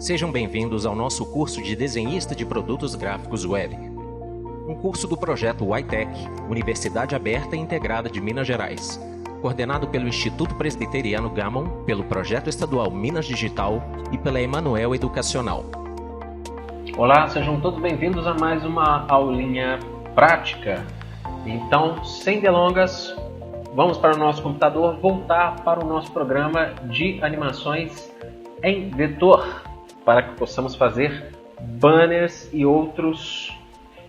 Sejam bem-vindos ao nosso curso de Desenhista de Produtos Gráficos Web. Um curso do projeto YTech, Universidade Aberta e Integrada de Minas Gerais, coordenado pelo Instituto Presbiteriano Gammon, pelo Projeto Estadual Minas Digital e pela Emanuel Educacional. Olá, sejam todos bem-vindos a mais uma aulinha prática. Então, sem delongas, vamos para o nosso computador, voltar para o nosso programa de animações em vetor, para que possamos fazer banners e outros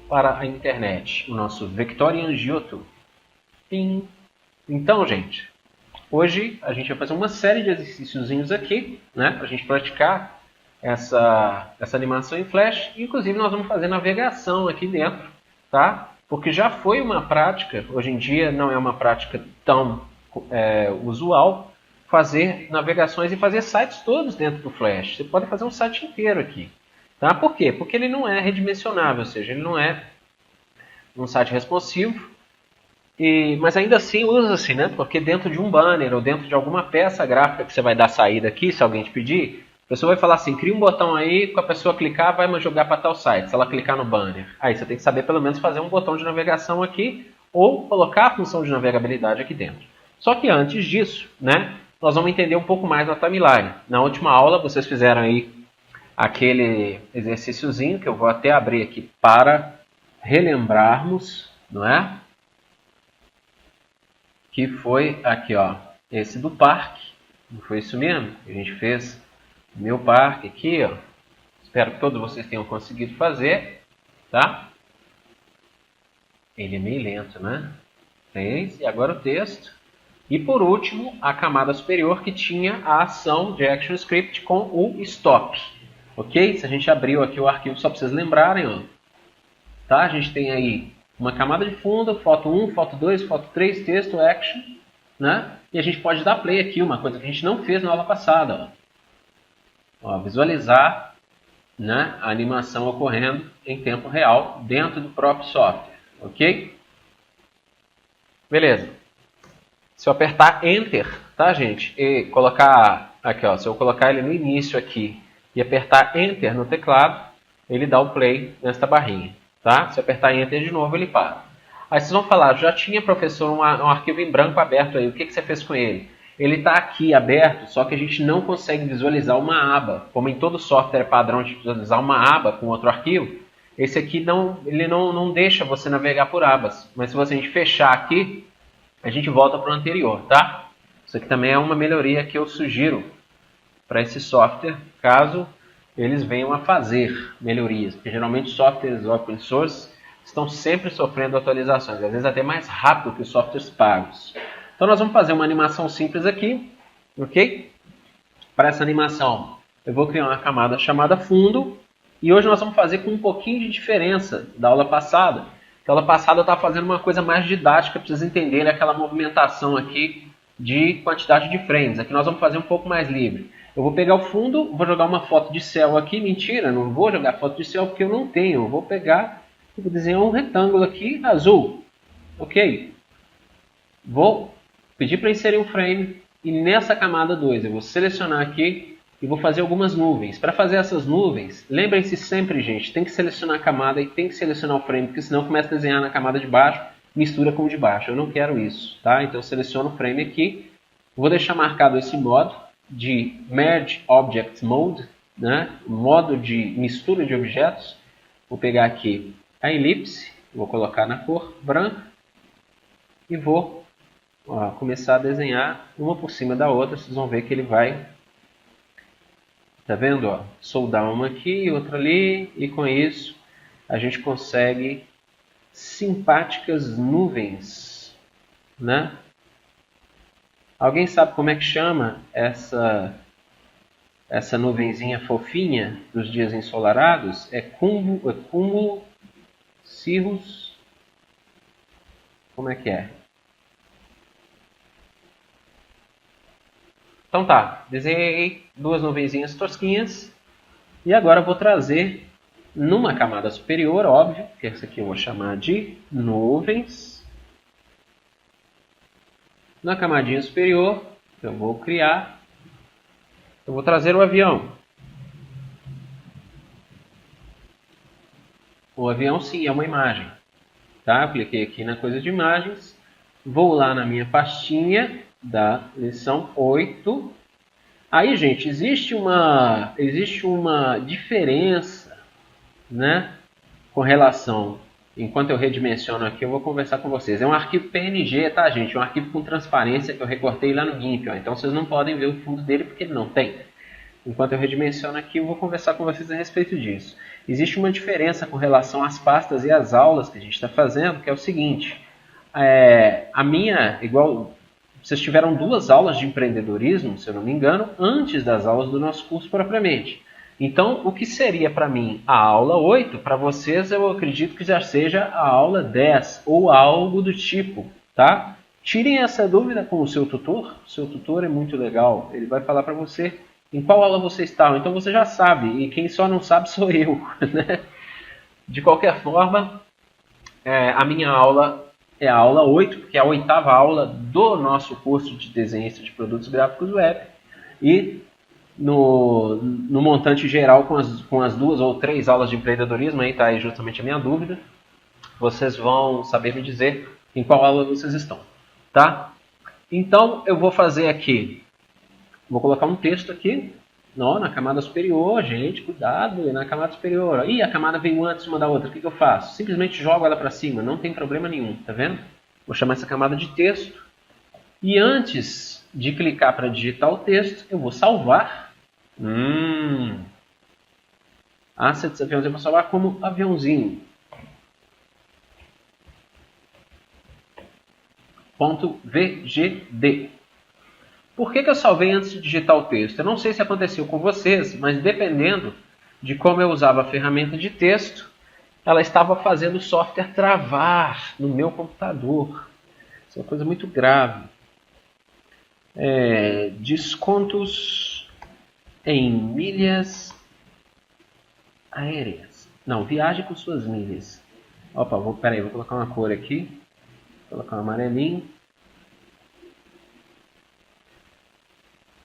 para a internet, o nosso Vectorian Giotto. Então, gente, hoje a gente vai fazer uma série de exercíciozinhos aqui, né, para a gente praticar essa animação em Flash. Inclusive, nós vamos fazer navegação aqui dentro, tá? Porque já foi uma prática, hoje em dia não é uma prática tão usual, fazer navegações e fazer sites todos dentro do Flash. Você pode fazer um site inteiro aqui. Tá? Por quê? Porque ele não é redimensionável, ou seja, ele não é um site responsivo, mas ainda assim usa-se, né? Porque dentro de um banner ou dentro de alguma peça gráfica que você vai dar saída aqui, se alguém te pedir, a pessoa vai falar assim, cria um botão aí, com a pessoa clicar, vai jogar para tal site, se ela clicar no banner. Aí você tem que saber pelo menos fazer um botão de navegação aqui, ou colocar a função de navegabilidade aqui dentro. Só que antes disso, né, nós vamos entender um pouco mais da timeline. Na última aula vocês fizeram aí aquele exercíciozinho, que eu vou até abrir aqui para relembrarmos, não é? Que foi aqui, ó, esse do parque. Não foi isso mesmo? A gente fez meu parque aqui, ó. Espero que todos vocês tenham conseguido fazer, tá? Ele é meio lento, né? E agora o texto. E por último, a camada superior que tinha a ação de ActionScript com o stop. Ok? Se a gente abriu aqui o arquivo só para vocês lembrarem, ó. Tá? A gente tem aí uma camada de fundo, foto 1, foto 2, foto 3, texto, action, né? E a gente pode dar play aqui, uma coisa que a gente não fez na aula passada, ó. Visualizar, né, a animação ocorrendo em tempo real dentro do próprio software. Ok? Beleza. Se eu apertar Enter, tá, gente? E colocar aqui, ó, se eu colocar ele no início aqui e apertar Enter no teclado, ele dá o play nesta barrinha, tá? Se eu apertar Enter de novo, ele para. Aí vocês vão falar, já tinha, professor, um arquivo em branco aberto aí, o que você fez com ele? Ele está aqui aberto, só que a gente não consegue visualizar uma aba. Como em todo software é padrão de visualizar uma aba com outro arquivo, esse aqui ele não deixa você navegar por abas. Mas se você fechar aqui, a gente volta para o anterior, tá? Isso aqui também é uma melhoria que eu sugiro para esse software, caso eles venham a fazer melhorias. Porque geralmente softwares open source estão sempre sofrendo atualizações, às vezes até mais rápido que os softwares pagos. Então nós vamos fazer uma animação simples aqui, ok? Para essa animação eu vou criar uma camada chamada fundo, e hoje nós vamos fazer com um pouquinho de diferença da aula passada. Na aula passada eu estava fazendo uma coisa mais didática para vocês entenderem aquela movimentação aqui de quantidade de frames. Aqui nós vamos fazer um pouco mais livre. Eu vou pegar o fundo, vou jogar uma foto de céu aqui. Mentira, não vou jogar foto de céu porque eu não tenho. Eu vou pegar e vou desenhar um retângulo aqui azul. Ok? Vou pedir para inserir um frame e nessa camada 2 eu vou selecionar aqui e vou fazer algumas nuvens. Para fazer essas nuvens, lembrem-se sempre, gente, tem que selecionar a camada e tem que selecionar o frame, porque senão começa a desenhar na camada de baixo, mistura com o de baixo. Eu não quero isso, tá? Então eu seleciono o frame aqui, vou deixar marcado esse modo de Merge Object Mode, né? Modo de mistura de objetos. Vou pegar aqui a elipse, vou colocar na cor branca e vou começar a desenhar uma por cima da outra. Vocês vão ver que ele vai, tá vendo? Ó, soldar uma aqui e outra ali, e com isso a gente consegue simpáticas nuvens, né? Alguém sabe como é que chama essa nuvenzinha fofinha dos dias ensolarados? É cúmulo cirrus. Como é que é? Então tá, desenhei duas nuvenzinhas tosquinhas e agora vou trazer numa camada superior, óbvio, que essa aqui eu vou chamar de nuvens. Na camadinha superior eu vou trazer o avião. O avião sim é uma imagem. Tá? Cliquei aqui na coisa de imagens. Vou lá na minha pastinha da lição 8. Aí, gente, existe uma diferença, né, com relação... Enquanto eu redimensiono aqui, eu vou conversar com vocês. É um arquivo PNG, tá, gente? É um arquivo com transparência que eu recortei lá no GIMP. Ó. Então, vocês não podem ver o fundo dele porque ele não tem. Enquanto eu redimensiono aqui, eu vou conversar com vocês a respeito disso. Existe uma diferença com relação às pastas e às aulas que a gente está fazendo, que é o seguinte. Vocês tiveram 2 aulas de empreendedorismo, se eu não me engano, antes das aulas do nosso curso propriamente. Então, o que seria para mim a aula 8, para vocês eu acredito que já seja a aula 10 ou algo do tipo, tá? Tirem essa dúvida com o seu tutor. O seu tutor é muito legal, ele vai falar para você em qual aula você está. Então você já sabe, e quem só não sabe sou eu, né? De qualquer forma, a minha aula é a aula 8, porque é a 8ª aula do nosso curso de desenhista de produtos gráficos web. E no montante geral, com as 2 ou 3 aulas de empreendedorismo, aí está aí justamente a minha dúvida, vocês vão saber me dizer em qual aula vocês estão, tá? Então, eu vou fazer aqui, vou colocar um texto aqui, na camada superior, gente, cuidado, na camada superior. Ih, a camada veio antes uma da outra, o que eu faço? Simplesmente jogo ela para cima, não tem problema nenhum, tá vendo? Vou chamar essa camada de texto, e antes de clicar para digitar o texto, eu vou salvar. Assets aviãozinho, eu vou salvar como aviãozinho. .vgd. Por que eu salvei antes de digitar o texto? Eu não sei se aconteceu com vocês, mas dependendo de como eu usava a ferramenta de texto, ela estava fazendo o software travar no meu computador. Isso é uma coisa muito grave. Descontos em milhas aéreas. Não, viaje com suas milhas. Opa, vou colocar uma cor aqui. Vou colocar um amarelinho.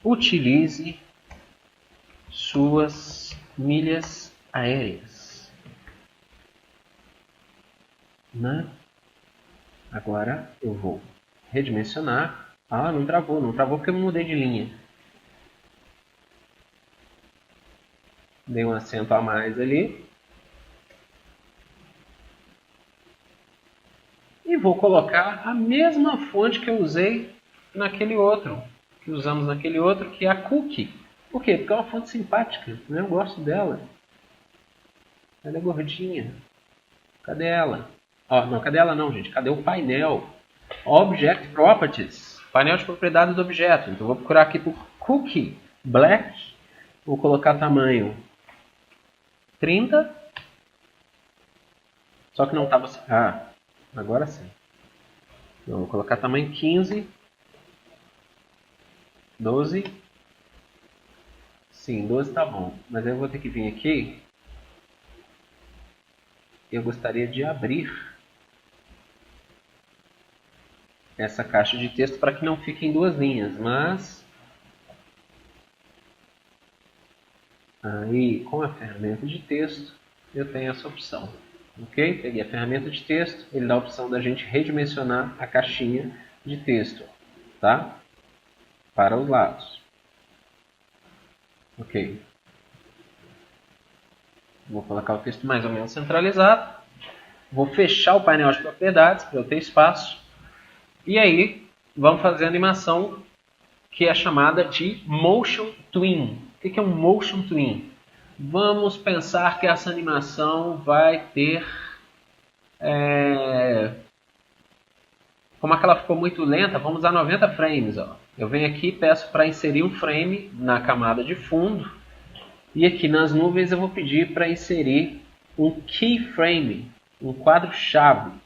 Utilize suas milhas aéreas. Né? Agora eu vou redimensionar. Ah, não travou porque eu mudei de linha. Dei um acento a mais ali. E vou colocar a mesma fonte que eu usei naquele outro. Que usamos naquele outro, que é a Cookie. Por quê? Porque é uma fonte simpática. Eu gosto dela. Ela é gordinha. Cadê ela? Não, cadê ela não, gente? Cadê o painel? Object Properties. Painel de propriedades do objeto. Então vou procurar aqui por Cookie Black. Vou colocar tamanho 30. Só que não estava... agora sim. Então vou colocar tamanho 15. 12. Sim, 12 tá bom. Mas eu vou ter que vir aqui. Eu gostaria de abrir essa caixa de texto para que não fique em 2 linhas, mas aí com a ferramenta de texto eu tenho essa opção, ok? Peguei a ferramenta de texto, ele dá a opção da gente redimensionar a caixinha de texto, tá? Para os lados, ok? Vou colocar o texto mais ou menos centralizado, vou fechar o painel de propriedades para eu ter espaço. E aí, vamos fazer a animação que é chamada de Motion Twin. O que é um Motion Twin? Vamos pensar que essa animação vai ter... Como aquela ficou muito lenta, vamos usar 90 frames. Eu venho aqui e peço para inserir um frame na camada de fundo. E aqui nas nuvens eu vou pedir para inserir um keyframe, um quadro-chave.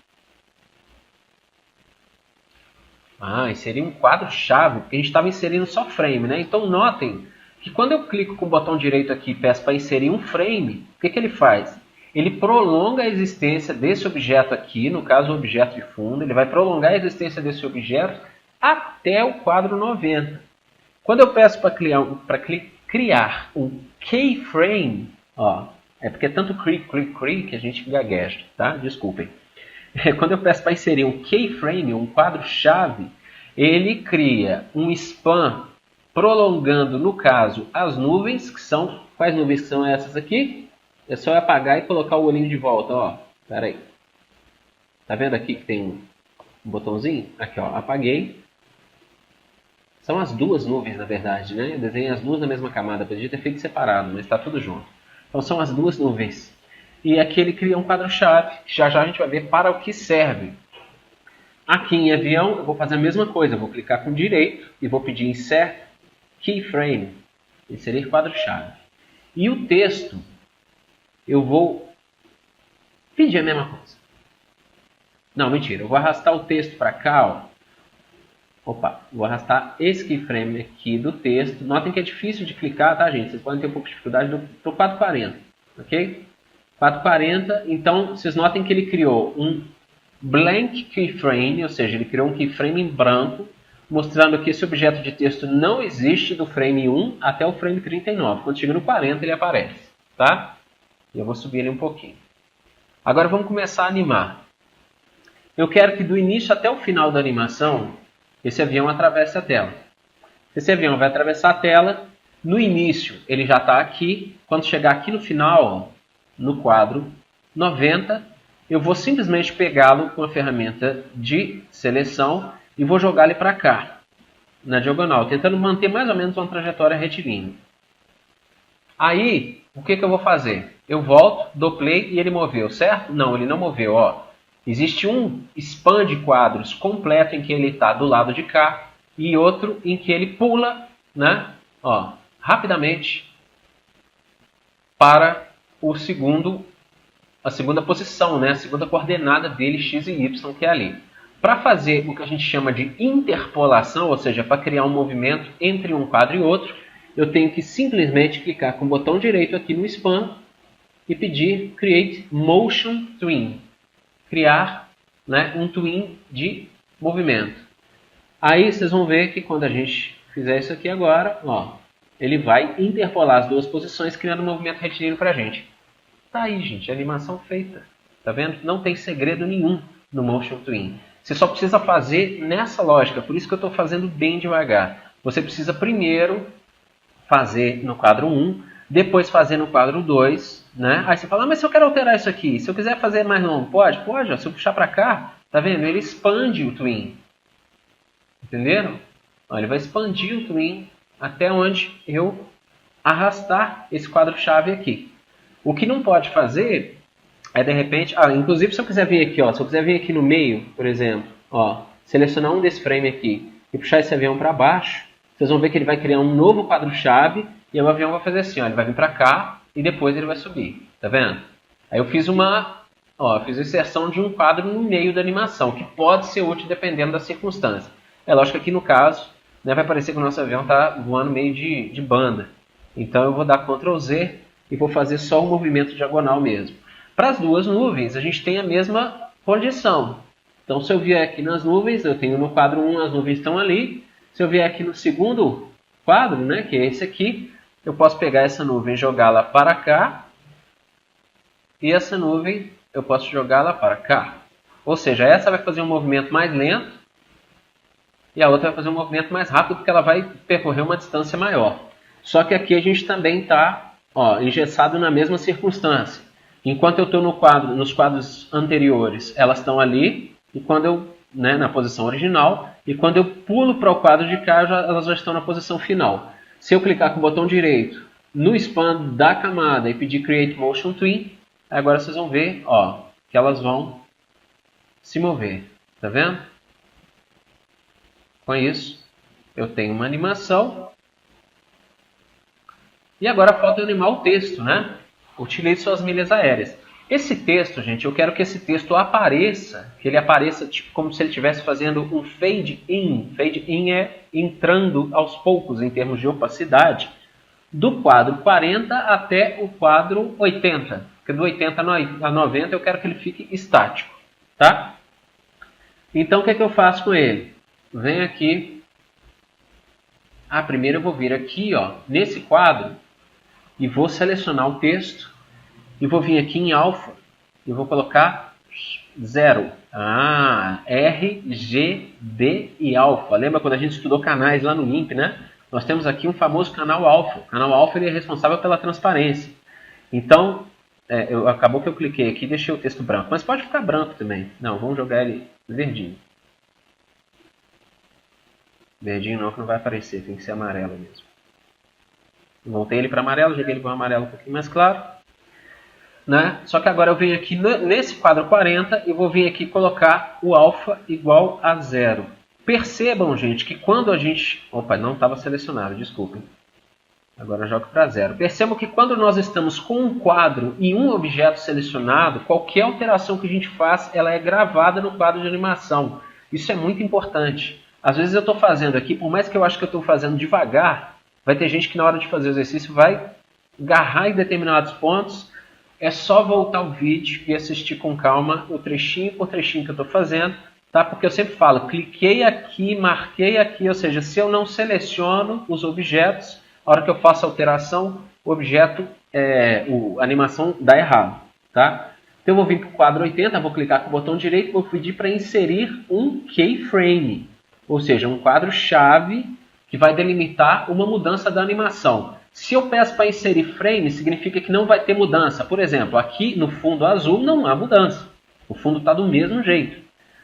Inserir um quadro-chave, porque a gente estava inserindo só frame, né? Então notem que quando eu clico com o botão direito aqui e peço para inserir um frame, o que ele faz? Ele prolonga a existência desse objeto aqui, no caso o objeto de fundo, ele vai prolongar a existência desse objeto até o quadro 90. Quando eu peço para criar um keyframe, É porque é tanto cri que a gente gagueja, tá? Desculpem. Quando eu peço para inserir um keyframe, um quadro-chave, ele cria um span prolongando, no caso, as nuvens, que são... Quais nuvens que são essas aqui? É só eu apagar e colocar o olhinho de volta, ó. Pera aí. Tá vendo aqui que tem um botãozinho? Aqui, ó. Apaguei. São as duas nuvens, na verdade, né? Eu desenhei as duas na mesma camada. Podia ter feito separado, mas está tudo junto. Então são as duas nuvens. E aqui ele cria um quadro-chave, que já já a gente vai ver para o que serve. Aqui em avião eu vou fazer a mesma coisa. Eu vou clicar com direito e vou pedir Insert Keyframe. Inserir quadro-chave. E o texto, eu vou pedir a mesma coisa. Não, mentira. Eu vou arrastar o texto para cá, ó. Opa, vou arrastar esse keyframe aqui do texto. Notem que é difícil de clicar, tá, gente? Vocês podem ter um pouco de dificuldade do 440, ok? 440, então vocês notem que ele criou um blank keyframe, ou seja, ele criou um keyframe em branco, mostrando que esse objeto de texto não existe do frame 1 até o frame 39. Quando chega no 40 ele aparece, tá? E eu vou subir ele um pouquinho. Agora vamos começar a animar. Eu quero que do início até o final da animação esse avião atravessa a tela. Esse avião vai atravessar a tela. No início, ele já está aqui. Quando chegar aqui no final, ó, no quadro 90, eu vou simplesmente pegá-lo com a ferramenta de seleção e vou jogar ele para cá, na diagonal, tentando manter mais ou menos uma trajetória retilínea. Aí, o que eu vou fazer? Eu volto, dou play e ele moveu, certo? Não, ele não moveu, ó. Existe um span de quadros completo em que ele está do lado de cá e outro em que ele pula, né, ó, rapidamente para a segunda posição, né, a segunda coordenada dele, x e y, que é ali. Para fazer o que a gente chama de interpolação, ou seja, para criar um movimento entre um quadro e outro, eu tenho que simplesmente clicar com o botão direito aqui no span e pedir Create Motion Twin. Criar, né, um twin de movimento. Aí vocês vão ver que quando a gente fizer isso aqui agora, ó, ele vai interpolar as duas posições, criando um movimento retilíneo para a gente. Tá aí, gente, animação feita. Tá vendo? Não tem segredo nenhum no Motion Twin. Você só precisa fazer nessa lógica, por isso que eu estou fazendo bem devagar. Você precisa primeiro fazer no quadro 1, depois fazer no quadro 2, né? Aí você fala, mas se eu quero alterar isso aqui, se eu quiser fazer mais longo, pode? Pode, ó. Se eu puxar para cá, tá vendo? Ele expande o twin. Entenderam? Ó, ele vai expandir o twin até onde eu arrastar esse quadro-chave aqui. O que não pode fazer é, de repente... inclusive, se eu quiser vir aqui, ó, se eu quiser vir aqui no meio, por exemplo, ó, selecionar um desse frame aqui e puxar esse avião para baixo, vocês vão ver que ele vai criar um novo quadro-chave e o avião vai fazer assim, ó, ele vai vir para cá e depois ele vai subir. Tá vendo? Aí eu fiz fiz a inserção de um quadro no meio da animação, que pode ser útil dependendo da circunstância. É lógico que aqui no caso, né, vai parecer que o nosso avião está voando meio de banda. Então eu vou dar Ctrl Z e vou fazer só o movimento diagonal mesmo. Para as duas nuvens, a gente tem a mesma condição. Então se eu vier aqui nas nuvens, eu tenho no quadro 1, as nuvens estão ali. Se eu vier aqui no segundo quadro, né, que é esse aqui, eu posso pegar essa nuvem e jogá-la para cá. E essa nuvem eu posso jogá-la para cá. Ou seja, essa vai fazer um movimento mais lento e a outra vai fazer um movimento mais rápido porque ela vai percorrer uma distância maior. Só que aqui a gente também está engessado na mesma circunstância. Enquanto eu estou nos quadros anteriores, elas estão ali, e quando eu, né, na posição original, e quando eu pulo para o quadro de cá, elas já estão na posição final. Se eu clicar com o botão direito no span da camada e pedir Create Motion Twin, agora vocês vão ver, que elas vão se mover. Tá vendo? Com isso, eu tenho uma animação. E agora falta animar o texto, né? Utilize suas milhas aéreas. Esse texto, gente, eu quero que esse texto apareça, que ele apareça tipo, como se ele estivesse fazendo um fade in. Fade in é entrando aos poucos em termos de opacidade, do quadro 40 até o quadro 80. Porque do 80 a 90 eu quero que ele fique estático, tá? Então o que é que eu faço com ele? Venho aqui. Primeiro eu vou vir aqui, nesse quadro, e vou selecionar o texto e vou vir aqui em alfa e vou colocar 0. R, G, D e alfa. Lembra quando a gente estudou canais lá no INPE, né? Nós temos aqui um famoso canal alfa. O canal alfa ele é responsável pela transparência. Então, acabou que eu cliquei aqui e deixei o texto branco. Mas pode ficar branco também. Não, vamos jogar ele verdinho. Verdinho não, que não vai aparecer. Tem que ser amarelo mesmo. Voltei ele para amarelo, joguei ele para um amarelo um pouquinho mais claro. Né? Só que agora eu venho aqui nesse quadro 40 e vou vir aqui colocar o alfa igual a 0. Percebam, gente, que quando a gente... Opa, não estava selecionado, desculpem. Agora eu jogo para 0. Percebam que quando nós estamos com um quadro e um objeto selecionado, qualquer alteração que a gente faz, ela é gravada no quadro de animação. Isso é muito importante. Às vezes eu estou fazendo aqui, por mais que eu acho que eu estou fazendo devagar, vai ter gente que na hora de fazer o exercício vai agarrar em determinados pontos. É só voltar o vídeo e assistir com calma o trechinho por trechinho que eu estou fazendo, tá? Porque eu sempre falo, cliquei aqui, marquei aqui, ou seja, se eu não seleciono os objetos, a hora que eu faço a alteração, o objeto, a animação dá errado, tá? Então eu vou vir para o quadro 80, vou clicar com o botão direito e vou pedir para inserir um keyframe, ou seja, um quadro-chave que vai delimitar uma mudança da animação. Se eu peço para inserir frame, significa que não vai ter mudança. Por exemplo, aqui no fundo azul não há mudança. O fundo está do mesmo jeito.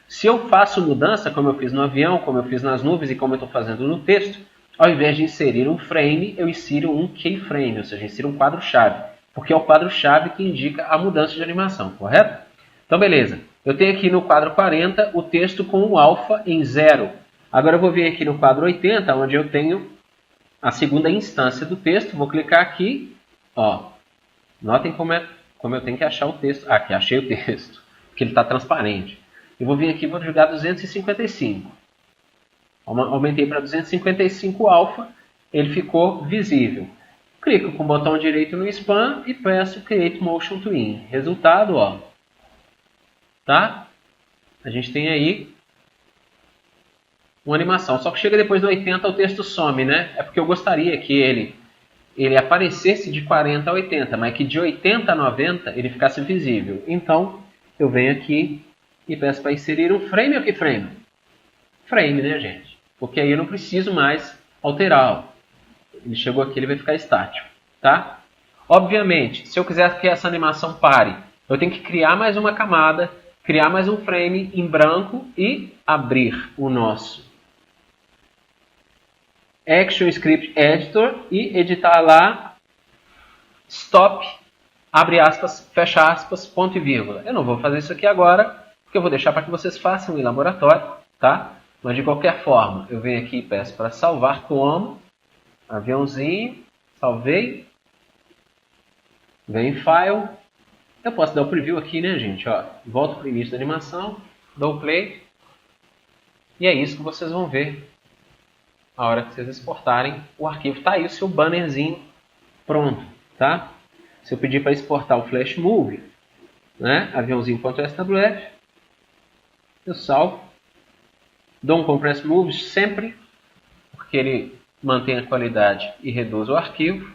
Se eu faço mudança, como eu fiz no avião, como eu fiz nas nuvens e como eu estou fazendo no texto, ao invés de inserir um frame, eu insiro um keyframe, ou seja, insiro um quadro-chave. Porque é o quadro-chave que indica a mudança de animação, correto? Então, beleza. Eu tenho aqui no quadro 40 o texto com o alfa em 0. Agora eu vou vir aqui no quadro 80, onde eu tenho a segunda instância do texto. Vou clicar aqui. Ó, notem como eu tenho que achar o texto. Aqui, achei o texto. Porque ele está transparente. Eu vou vir aqui e vou jogar 255. Aumentei para 255 alfa. Ele ficou visível. Clico com o botão direito no span e peço Create Motion Twin. Resultado, ó. Tá? A gente tem aí uma animação. Só que chega depois do 80 o texto some, né? É porque eu gostaria que ele aparecesse de 40 a 80, mas que de 80 a 90 ele ficasse visível. Então, eu venho aqui e peço para inserir um frame ou keyframe? Frame, né, gente? Porque aí eu não preciso mais alterar. Ele chegou aqui, ele vai ficar estático, tá? Obviamente, se eu quiser que essa animação pare, eu tenho que criar mais uma camada, criar mais um frame em branco e abrir o nosso ActionScript Editor e editar lá stop, abre aspas, fecha aspas, ponto e vírgula. Eu não vou fazer isso aqui agora, porque eu vou deixar para que vocês façam em laboratório, tá? Mas de qualquer forma, eu venho aqui e peço para salvar como, aviãozinho, salvei, venho em File, eu posso dar o preview aqui, né, gente? Ó, volto para o início da animação, dou o play, e é isso que vocês vão ver a hora que vocês exportarem o arquivo. Está aí o seu bannerzinho pronto, tá? Se eu pedir para exportar o Flash Movie, né, aviãozinho.swf, eu salvo, dou um Compress Move sempre, porque ele mantém a qualidade e reduz o arquivo.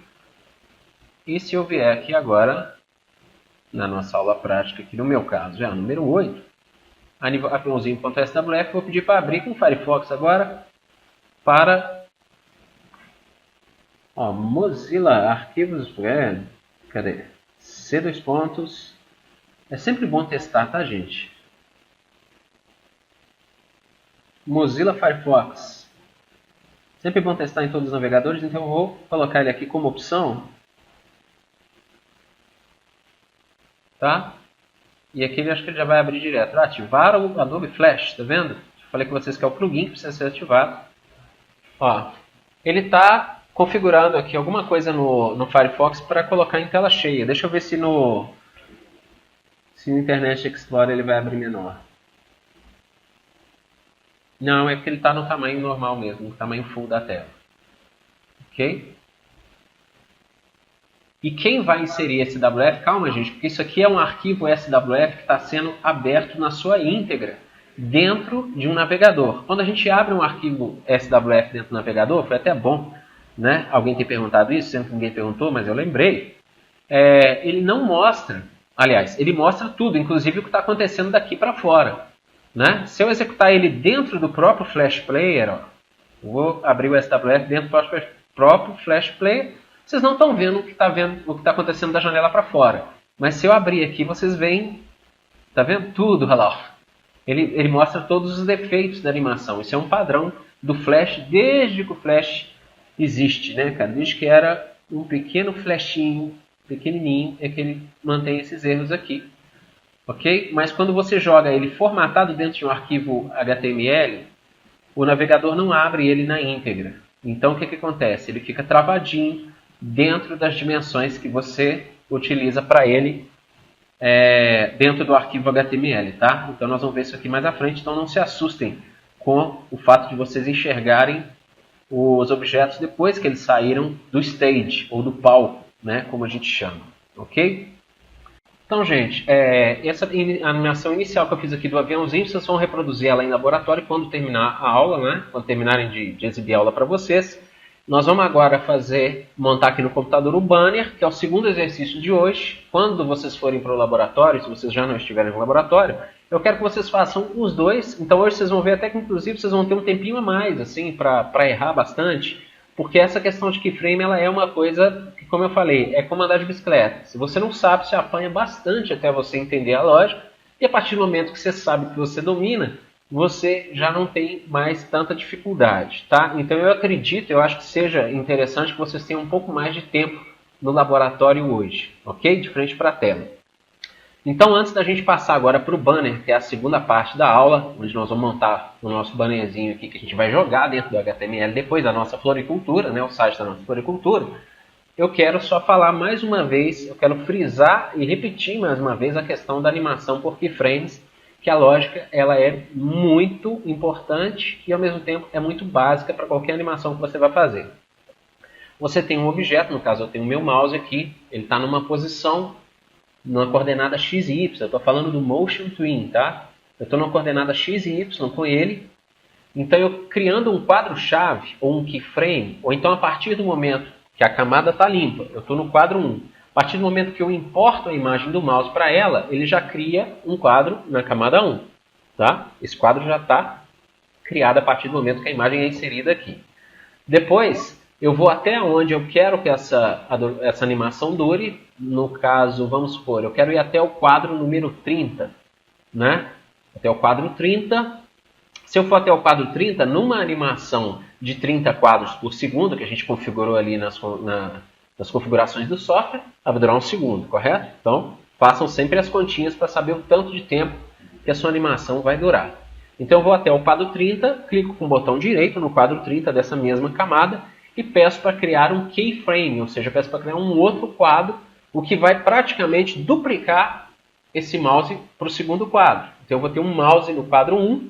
E se eu vier aqui agora, na nossa aula prática, aqui no meu caso, já número 8, aviãozinho.swf, vou pedir para abrir com o Firefox agora, para Mozilla Arquivos, cadê? C2 pontos, é sempre bom testar, tá, gente? Mozilla Firefox, sempre bom testar em todos os navegadores, então eu vou colocar ele aqui como opção, tá? E aqui ele acho que ele já vai abrir direto. Ativar o Adobe Flash, tá vendo? Eu falei com vocês que é o plugin que precisa ser ativado. Ó, ele está configurando aqui alguma coisa no Firefox para colocar em tela cheia. Deixa eu ver se no Internet Explorer ele vai abrir menor. Não, é porque ele está no tamanho normal mesmo, no tamanho full da tela. Ok? E quem vai inserir SWF, calma gente, porque isso aqui é um arquivo SWF que está sendo aberto na sua íntegra dentro de um navegador. Quando a gente abre um arquivo SWF dentro do navegador, foi até bom, né? Alguém ter perguntado isso, sempre que ninguém perguntou, mas eu lembrei. ele não mostra, aliás, ele mostra tudo, inclusive o que está acontecendo daqui para fora. Né? Se eu executar ele dentro do próprio Flash Player, ó, vou abrir o SWF dentro do próprio Flash Player, vocês não estão vendo o que está acontecendo da janela para fora. Mas se eu abrir aqui, vocês veem, tá vendo tudo, olha lá. Ele mostra todos os defeitos da animação. Isso é um padrão do Flash desde que o Flash existe, né, cara? Desde que era um pequeno flashinho, pequenininho, é que ele mantém esses erros aqui. Ok? Mas quando você joga ele formatado dentro de um arquivo HTML, o navegador não abre ele na íntegra. Então o que acontece? Ele fica travadinho dentro das dimensões que você utiliza para ele dentro do arquivo HTML. Tá? Então nós vamos ver isso aqui mais à frente, então não se assustem com o fato de vocês enxergarem os objetos depois que eles saíram do stage, ou do palco, né, como a gente chama. Ok? Então, gente, essa animação inicial que eu fiz aqui do aviãozinho, vocês vão reproduzir ela em laboratório quando terminar a aula, né? Quando terminarem de exibir a aula para vocês. Nós vamos agora montar aqui no computador o banner, que é o segundo exercício de hoje. Quando vocês forem para o laboratório, se vocês já não estiverem no laboratório, eu quero que vocês façam os dois. Então hoje vocês vão ver até que inclusive vocês vão ter um tempinho a mais, assim, para errar bastante. Porque essa questão de keyframe, ela é uma coisa que, como eu falei, é como andar de bicicleta. Se você não sabe, você apanha bastante até você entender a lógica. E a partir do momento que você sabe que você domina, você já não tem mais tanta dificuldade, tá? Então eu acho que seja interessante que vocês tenham um pouco mais de tempo no laboratório hoje, ok? De frente para a tela. Então, antes da gente passar agora para o banner, que é a segunda parte da aula, onde nós vamos montar o nosso bannerzinho aqui, que a gente vai jogar dentro do HTML depois da nossa floricultura, né, o site da nossa floricultura, eu quero só falar mais uma vez, eu quero frisar e repetir mais uma vez a questão da animação por keyframes, que a lógica ela é muito importante e ao mesmo tempo é muito básica para qualquer animação que você vai fazer. Você tem um objeto, no caso eu tenho o meu mouse aqui, ele está numa posição, numa coordenada x e y, eu estou falando do Motion Twin, tá? Eu estou numa coordenada x e y com ele, então eu criando um quadro-chave ou um keyframe, ou então a partir do momento que a camada está limpa, eu estou no quadro 1, a partir do momento que eu importo a imagem do mouse para ela, ele já cria um quadro na camada 1, tá? Esse quadro já está criado a partir do momento que a imagem é inserida aqui. Depois, eu vou até onde eu quero que essa animação dure. No caso, vamos supor, eu quero ir até o quadro número 30. Né? Até o quadro 30. Se eu for até o quadro 30, numa animação de 30 quadros por segundo, que a gente configurou ali nas configurações do software, ela vai durar um segundo, correto? Então, façam sempre as continhas para saber o tanto de tempo que a sua animação vai durar. Então, eu vou até o quadro 30, clico com o botão direito no quadro 30 dessa mesma camada, e peço para criar um keyframe, ou seja, peço para criar um outro quadro, o que vai praticamente duplicar esse mouse para o segundo quadro. Então eu vou ter um mouse no quadro 1,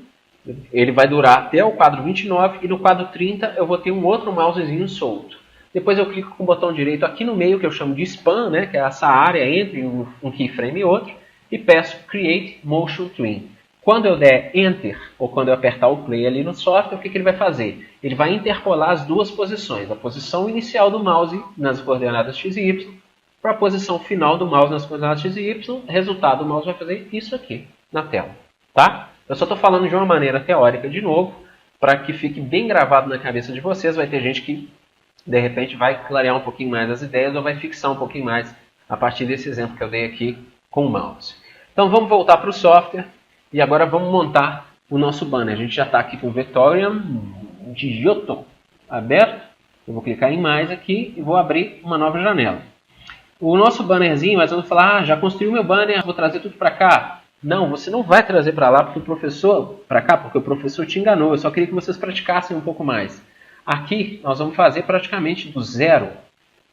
ele vai durar até o quadro 29, e no quadro 30 eu vou ter um outro mousezinho solto. Depois eu clico com o botão direito aqui no meio, que eu chamo de span, né, que é essa área entre um keyframe e outro, e peço Create Motion Twin. Quando eu der Enter, ou quando eu apertar o Play ali no software, o que ele vai fazer? Ele vai interpolar as duas posições, a posição inicial do mouse nas coordenadas x e y, para a posição final do mouse nas coordenadas x e y, resultado do mouse vai fazer isso aqui na tela. Tá? Eu só estou falando de uma maneira teórica de novo, para que fique bem gravado na cabeça de vocês. Vai ter gente que, de repente, vai clarear um pouquinho mais as ideias, ou vai fixar um pouquinho mais a partir desse exemplo que eu dei aqui com o mouse. Então vamos voltar para o software. E agora vamos montar o nosso banner. A gente já está aqui com o Vectorium Giotto aberto. Eu vou clicar em mais aqui e vou abrir uma nova janela. O nosso bannerzinho, nós vamos falar, já construí o meu banner, vou trazer tudo para cá. Não, você não vai trazer para lá porque o professor te enganou. Eu só queria que vocês praticassem um pouco mais. Aqui nós vamos fazer praticamente do zero.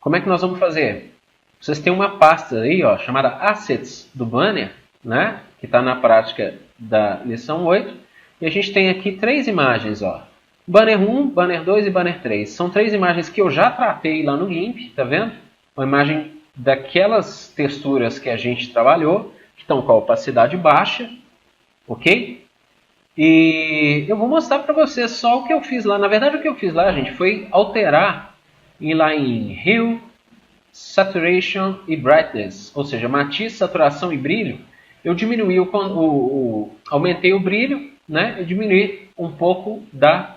Como é que nós vamos fazer? Vocês têm uma pasta aí, ó, chamada Assets do banner, né? Que está na prática da lição 8. E a gente tem aqui três imagens. Ó. Banner 1, Banner 2 e Banner 3. São três imagens que eu já tratei lá no GIMP, tá vendo? Uma imagem daquelas texturas que a gente trabalhou, que estão com a opacidade baixa, ok? E eu vou mostrar para vocês só o que eu fiz lá. Na verdade, o que eu fiz lá, gente, foi alterar, ir lá em Hue, Saturation e Brightness, ou seja, matiz, saturação e brilho, eu diminuí aumentei o brilho, né? Eu diminuí um pouco da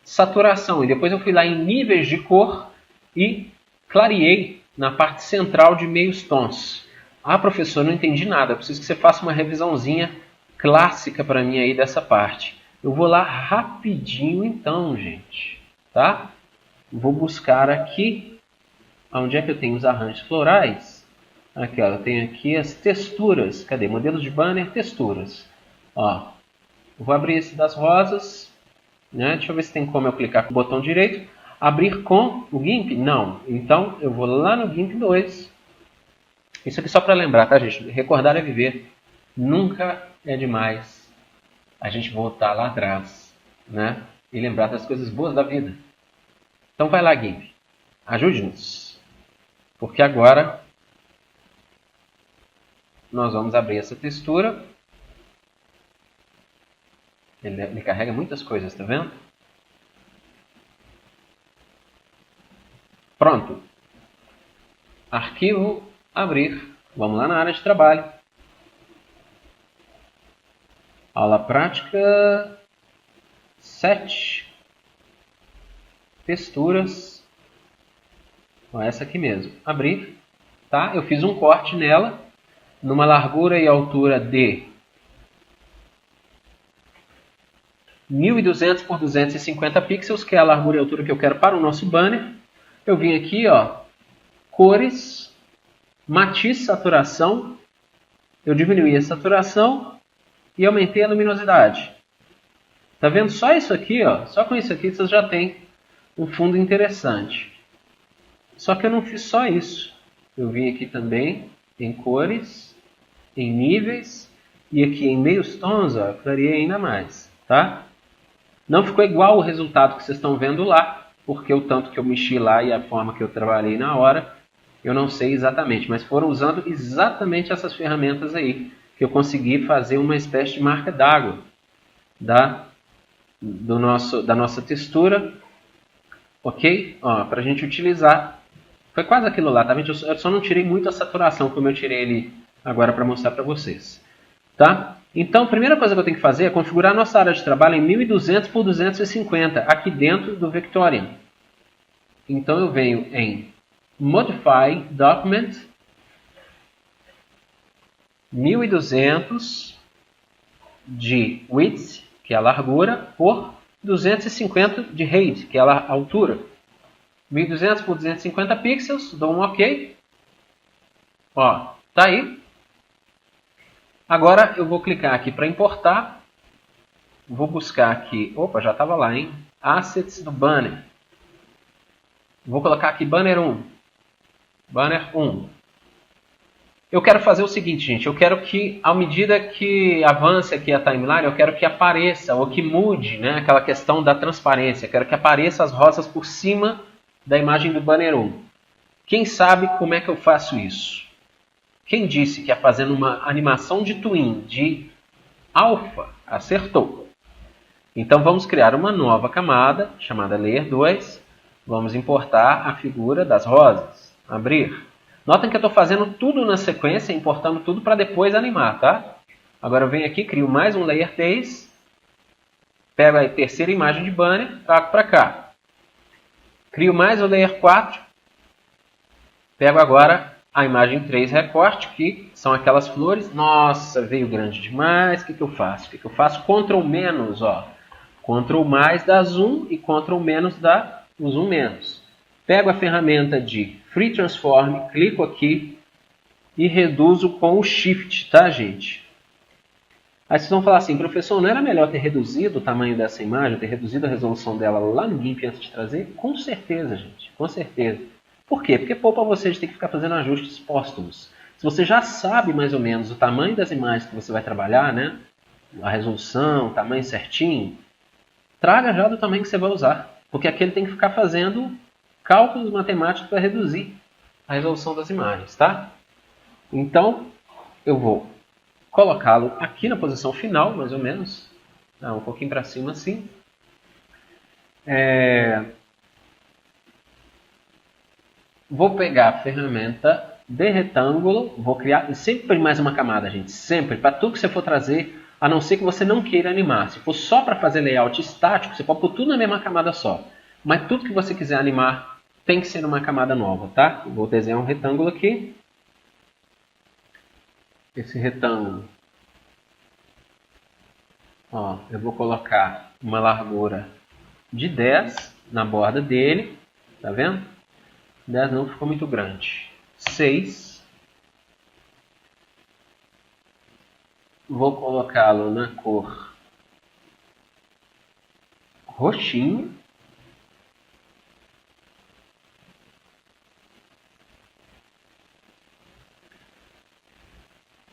saturação. E depois eu fui lá em níveis de cor e clareei na parte central de meios tons. Ah, professor, não entendi nada. Eu preciso que você faça uma revisãozinha clássica para mim aí dessa parte. Eu vou lá rapidinho então, gente. Tá? Vou buscar aqui. Onde é que eu tenho os arranjos florais? Aqui, ó, eu tenho aqui as texturas. Cadê? Modelos de banner, texturas. Ó, eu vou abrir esse das rosas. Né? Deixa eu ver se tem como eu clicar com o botão direito. Abrir com o GIMP? Não. Então, eu vou lá no GIMP 2. Isso aqui só para lembrar, tá, gente? Recordar é viver. Nunca é demais a gente voltar lá atrás, né? E lembrar das coisas boas da vida. Então, vai lá, GIMP. Ajude-nos. Porque agora nós vamos abrir essa textura. Ele carrega muitas coisas, tá vendo? Pronto. Arquivo, abrir. Vamos lá na área de trabalho. Aula prática 7. Texturas. Essa aqui mesmo. Abrir. Tá? Eu fiz um corte nela. Numa largura e altura de 1200 por 250 pixels, que é a largura e altura que eu quero para o nosso banner. Eu vim aqui, ó, cores, matiz, saturação. Eu diminuí a saturação e aumentei a luminosidade. Tá vendo? Só isso aqui, ó, só com isso aqui vocês já tem um fundo interessante. Só que eu não fiz só isso. Eu vim aqui também em cores, em níveis e aqui em meios tons, ó, eu clareei ainda mais, tá? Não ficou igual o resultado que vocês estão vendo lá, porque o tanto que eu mexi lá e a forma que eu trabalhei na hora, eu não sei exatamente, mas foram usando exatamente essas ferramentas aí, que eu consegui fazer uma espécie de marca d'água da nossa textura, ok? Para a gente utilizar. Foi quase aquilo lá, tá vendo? Eu só não tirei muito a saturação, como eu tirei ele agora para mostrar para vocês. Tá? Então, a primeira coisa que eu tenho que fazer é configurar a nossa área de trabalho em 1200 por 250, aqui dentro do Victorian. Então, eu venho em Modify Document, 1200 de Width, que é a largura, por 250 de Height, que é a altura. 1200 por 250 pixels, dou um OK. Ó, tá aí. Agora eu vou clicar aqui para importar. Vou buscar aqui, opa, já estava lá, hein? Assets do banner. Vou colocar aqui banner 1. Banner 1. Eu quero fazer o seguinte, gente. Eu quero que, à medida que avance aqui a timeline, eu quero que apareça, ou que mude, né? Aquela questão da transparência. Eu quero que apareça as rosas por cima da imagem do banner 1. Quem sabe como é que eu faço isso? Quem disse que é fazendo uma animação de twin, de alpha, acertou. Então vamos criar uma nova camada, chamada Layer 2. Vamos importar a figura das rosas. Abrir. Notem que eu estou fazendo tudo na sequência, importando tudo para depois animar, tá? Agora eu venho aqui, crio mais um Layer 3. Pego a terceira imagem de banner, trago para cá. Crio mais o Layer 4. Pego agora a imagem 3 recorte, que são aquelas flores. Nossa, veio grande demais. O que eu faço? O que eu faço? Ctrl menos, ó. Ctrl mais dá zoom e Ctrl menos dá o zoom menos. Pego a ferramenta de Free Transform, clico aqui e reduzo com o Shift, tá, gente? Aí vocês vão falar assim, professor, não era melhor ter reduzido o tamanho dessa imagem, ter reduzido a resolução dela lá no GIMP antes de trazer? Com certeza, gente, com certeza. Por quê? Porque poupa você de ter que ficar fazendo ajustes póstumos. Se você já sabe mais ou menos o tamanho das imagens que você vai trabalhar, né? A resolução, o tamanho certinho, traga já do tamanho que você vai usar. Porque aqui ele tem que ficar fazendo cálculos matemáticos para reduzir a resolução das imagens, tá? Então, eu vou colocá-lo aqui na posição final, mais ou menos. Um pouquinho para cima assim. vou pegar a ferramenta de retângulo, vou criar sempre mais uma camada, gente, sempre, para tudo que você for trazer, a não ser que você não queira animar. Se for só para fazer layout estático, você pode pôr tudo na mesma camada só. Mas tudo que você quiser animar tem que ser numa camada nova, tá? Vou desenhar um retângulo aqui. Esse retângulo, ó, eu vou colocar uma largura de 10 na borda dele, tá vendo? 10 não, ficou muito grande. 6. Vou colocá-lo na cor roxinho.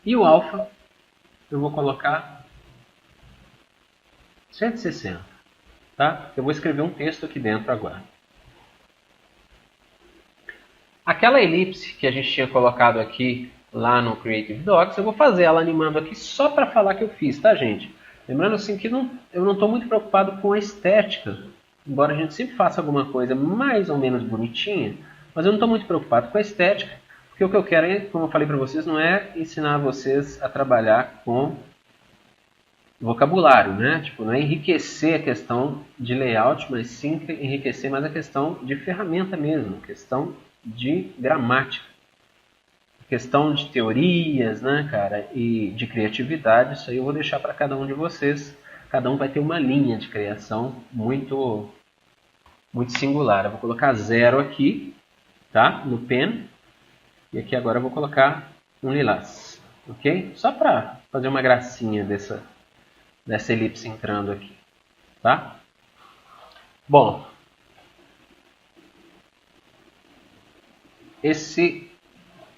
E o alfa eu vou colocar 160, tá? Eu vou escrever um texto aqui dentro agora. Aquela elipse que a gente tinha colocado aqui lá no Creative Docs, eu vou fazer ela animando aqui só para falar que eu fiz, tá, gente? Lembrando assim que eu não estou muito preocupado com a estética, embora a gente sempre faça alguma coisa mais ou menos bonitinha, mas eu não estou muito preocupado com a estética, porque o que eu quero, como eu falei para vocês, não é ensinar vocês a trabalhar com vocabulário, né? Tipo, não é enriquecer a questão de layout, mas sim enriquecer mais a questão de ferramenta mesmo, questão de gramática, questão de teorias, né, cara, e de criatividade. Isso aí eu vou deixar para cada um de vocês. Cada um vai ter uma linha de criação muito singular. Eu vou colocar 0 aqui, tá, no pen, e aqui agora eu vou colocar um lilás, ok? Só para fazer uma gracinha dessa elipse entrando aqui, tá? Bom,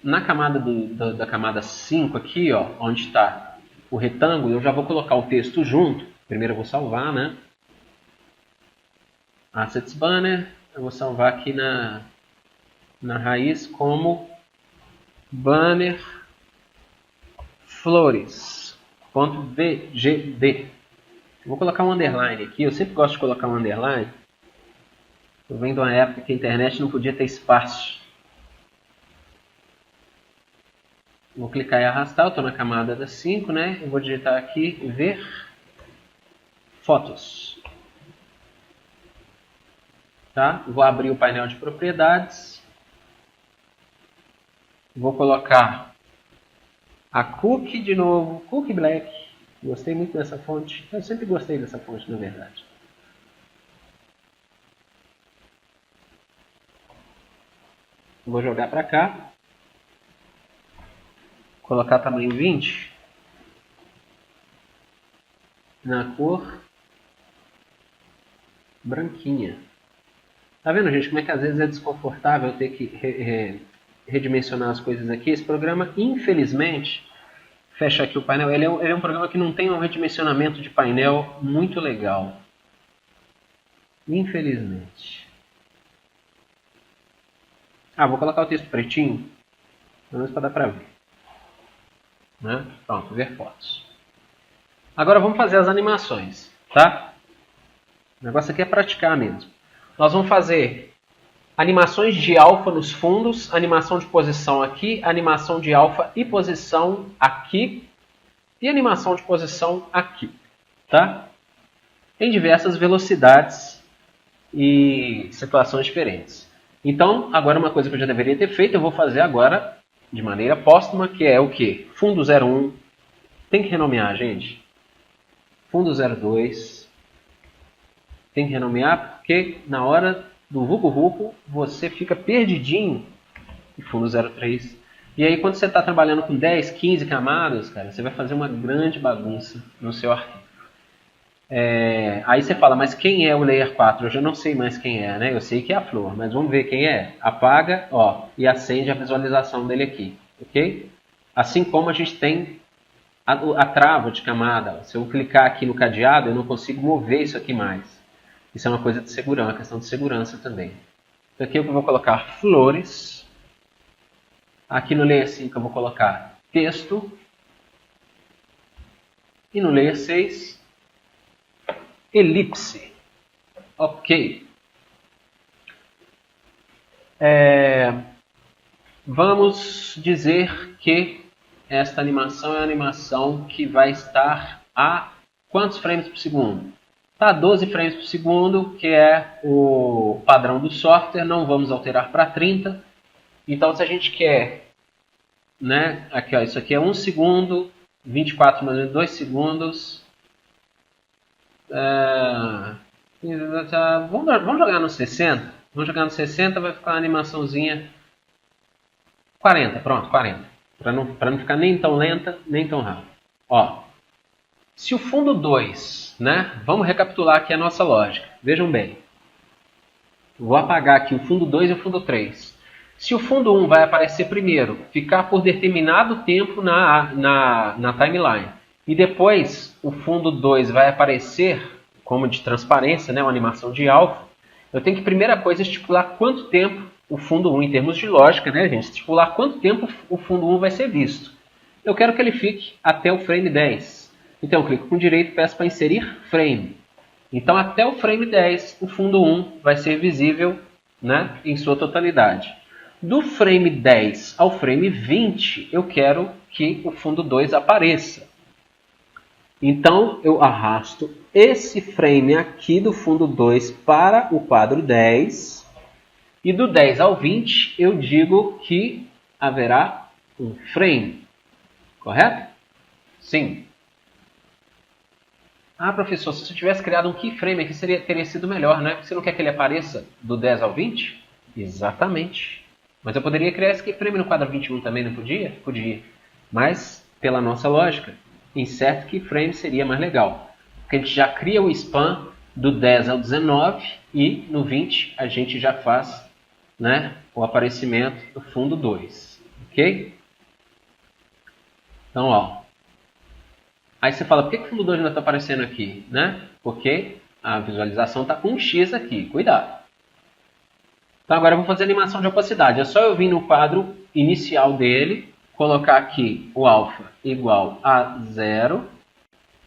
na camada da camada 5 aqui, ó, onde está o retângulo, eu já vou colocar o texto junto. Primeiro eu vou salvar, né? Assets Banner, eu vou salvar aqui na raiz como banner flores.bgd. Vou colocar um underline aqui, eu sempre gosto de colocar um underline. Eu venho de uma época que a internet não podia ter espaço. Vou clicar e arrastar, eu estou na camada da 5, né? Eu vou digitar aqui, ver fotos. Tá? Vou abrir o painel de propriedades. Vou colocar a cookie de novo, cookie black. Gostei muito dessa fonte. Eu sempre gostei dessa fonte, na verdade. Vou jogar para cá. Colocar tamanho 20 na cor branquinha. Tá vendo, gente, como é que às vezes é desconfortável ter que redimensionar as coisas aqui? Esse programa, infelizmente, fecha aqui o painel, ele é um programa que não tem um redimensionamento de painel muito legal. Infelizmente. Vou colocar o texto pretinho, pelo menos para dar para ver. Né? Pronto, ver fotos. Agora vamos fazer as animações, tá? O negócio aqui é praticar mesmo. Nós vamos fazer animações de alfa nos fundos, animação de posição aqui, animação de alfa e posição aqui, e animação de posição aqui, tá? Em diversas velocidades e situações diferentes. Então, agora uma coisa que eu já deveria ter feito, eu vou fazer agora de maneira póstuma, que é o quê? Fundo 01, tem que renomear, gente. Fundo 02, tem que renomear porque na hora do vucu-vucu você fica perdidinho em fundo 03. E aí quando você está trabalhando com 10, 15 camadas, cara, você vai fazer uma grande bagunça no seu arquivo. Aí você fala, mas quem é o Layer 4? Eu já não sei mais quem é, né? Eu sei que é a flor, mas vamos ver quem é. Apaga, ó, e acende a visualização dele aqui, ok? Assim como a gente tem a trava de camada. Se eu clicar aqui no cadeado, eu não consigo mover isso aqui mais. Isso é uma coisa de segurança, uma questão de segurança também. Então aqui eu vou colocar flores. Aqui no Layer 5 eu vou colocar texto. E no Layer 6... elipse. Ok. Vamos dizer que esta animação é a animação que vai estar a quantos frames por segundo? Está a 12 frames por segundo, que é o padrão do software. Não vamos alterar para 30. Então, se a gente quer, né, aqui, ó, isso aqui é 1 segundo, 24 mais ou menos 2 segundos. Vamos jogar no 60. Vamos jogar no 60, vai ficar uma animaçãozinha 40, pronto, 40. Para não ficar nem tão lenta, nem tão rápida. Ó, se o fundo 2, né? Vamos recapitular aqui a nossa lógica. Vejam bem. Vou apagar aqui o fundo 2 e o fundo 3. Se o fundo 1 vai aparecer primeiro, ficar por determinado tempo na timeline, e depois o fundo 2 vai aparecer como de transparência, né? Uma animação de alfa, eu tenho que, primeira coisa, estipular quanto tempo o fundo 1, em termos de lógica, né, gente? Estipular quanto tempo o fundo 1 vai ser visto. Eu quero que ele fique até o frame 10. Então, eu clico com direito e peço para inserir frame. Então, até o frame 10, o fundo 1 vai ser visível, né, em sua totalidade. Do frame 10 ao frame 20, eu quero que o fundo 2 apareça. Então, eu arrasto esse frame aqui do fundo 2 para o quadro 10. E do 10 ao 20, eu digo que haverá um frame. Correto? Sim. Ah, professor, se você tivesse criado um keyframe aqui, teria sido melhor, né? Você não quer que ele apareça do 10 ao 20? Exatamente. Mas eu poderia criar esse keyframe no quadro 21 também, não podia? Podia. Mas, pela nossa lógica, insert keyframe seria mais legal. Porque a gente já cria o span do 10 ao 19 e no 20 a gente já faz, né, o aparecimento do fundo 2. Ok? Então, ó. Aí você fala, por que o fundo 2 não está aparecendo aqui? Né? Porque a visualização está com um X aqui. Cuidado. Então, agora eu vou fazer a animação de opacidade. É só eu vir no quadro inicial dele, colocar aqui o alfa igual a 0.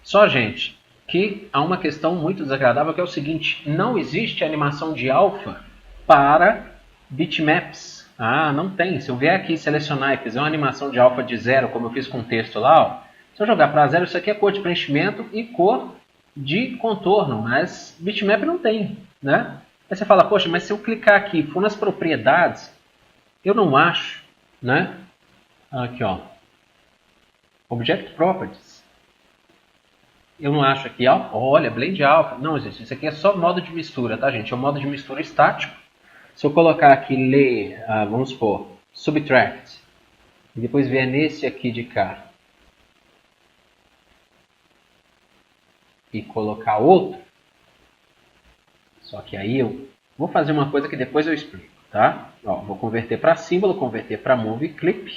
Só, gente, que há uma questão muito desagradável, que é o seguinte: não existe animação de alfa para bitmaps. Ah, não tem. Se eu vier aqui selecionar e fizer uma animação de alfa de 0, como eu fiz com o texto lá, ó, se eu jogar para 0, isso aqui é cor de preenchimento e cor de contorno, mas bitmap não tem, né? Aí você fala, poxa, mas se eu clicar aqui e for nas propriedades, eu não acho, né? Aqui, ó. Object Properties. Eu não acho aqui, ó, olha, Blend Alpha. Não, gente, isso aqui é só modo de mistura, tá, gente? É um modo de mistura estático. Se eu colocar aqui, ler, vamos supor, Subtract, e depois vier nesse aqui de cá, e colocar outro, só que aí eu vou fazer uma coisa que depois eu explico, tá? Ó, vou converter para símbolo, converter para Movie Clip.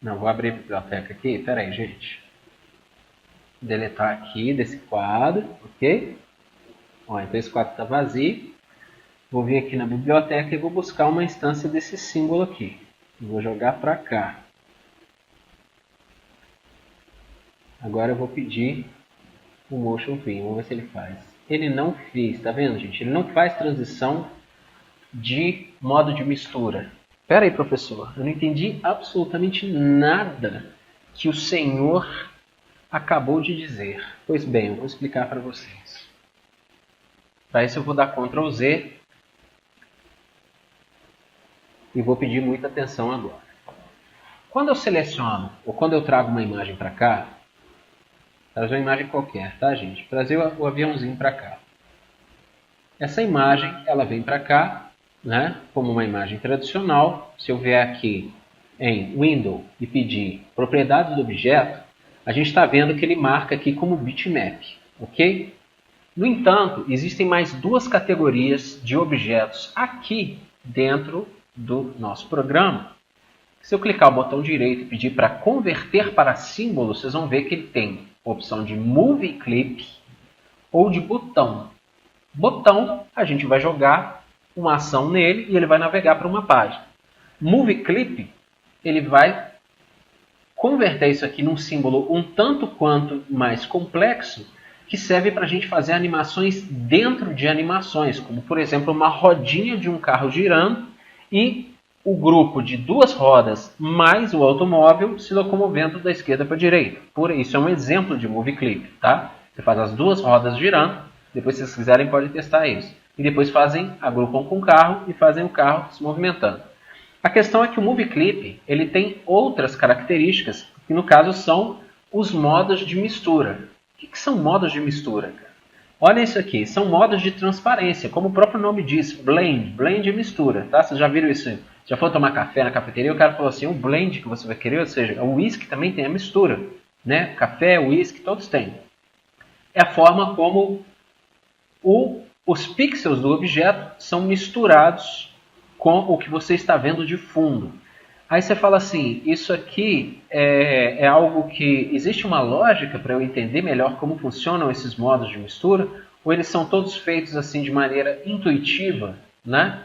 Não, vou abrir a biblioteca aqui. Pera aí, gente. Deletar aqui desse quadro, ok? Ó, então esse quadro está vazio. Vou vir aqui na biblioteca e vou buscar uma instância desse símbolo aqui. Vou jogar para cá. Agora eu vou pedir o Motion Twin. Vamos ver se ele faz. Ele não fez, tá vendo, gente? Ele não faz transição de modo de mistura. Pera aí, professor, eu não entendi absolutamente nada que o senhor acabou de dizer. Pois bem, eu vou explicar para vocês. Para isso eu vou dar Ctrl Z e vou pedir muita atenção agora. Quando eu seleciono, ou quando eu trago uma imagem para cá, trazer uma imagem qualquer, tá, gente? Trazer o aviãozinho para cá. Essa imagem, ela vem para cá, né, como uma imagem tradicional. Se eu vier aqui em Window e pedir propriedades do objeto, a gente está vendo que ele marca aqui como bitmap, ok? No entanto, existem mais duas categorias de objetos aqui dentro do nosso programa. Se eu clicar o botão direito e pedir para converter para símbolo, vocês vão ver que ele tem a opção de Movie Clip ou de botão. Botão, a gente vai jogar uma ação nele e ele vai navegar para uma página. Movie Clip, ele vai converter isso aqui num símbolo um tanto quanto mais complexo, que serve para a gente fazer animações dentro de animações, como por exemplo uma rodinha de um carro girando e o grupo de duas rodas mais o automóvel se locomovendo da esquerda para a direita. Isso é um exemplo de movie clip, tá? Você faz as duas rodas girando, depois se vocês quiserem podem testar isso. E depois agrupam com o carro e fazem o carro se movimentando. A questão é que o movie clip ele tem outras características, que no caso são os modos de mistura. O que são modos de mistura? Olha isso aqui, são modos de transparência, como o próprio nome diz, blend. Blend é mistura, tá? Vocês já viram isso? Já foram tomar café na cafeteria, o cara falou assim, o blend que você vai querer, ou seja, o whisky também tem a mistura, né? Café, whisky, todos têm. É a forma como os pixels do objeto são misturados com o que você está vendo de fundo. Aí você fala assim, isso aqui é algo que... Existe uma lógica para eu entender melhor como funcionam esses modos de mistura? Ou eles são todos feitos assim de maneira intuitiva, né?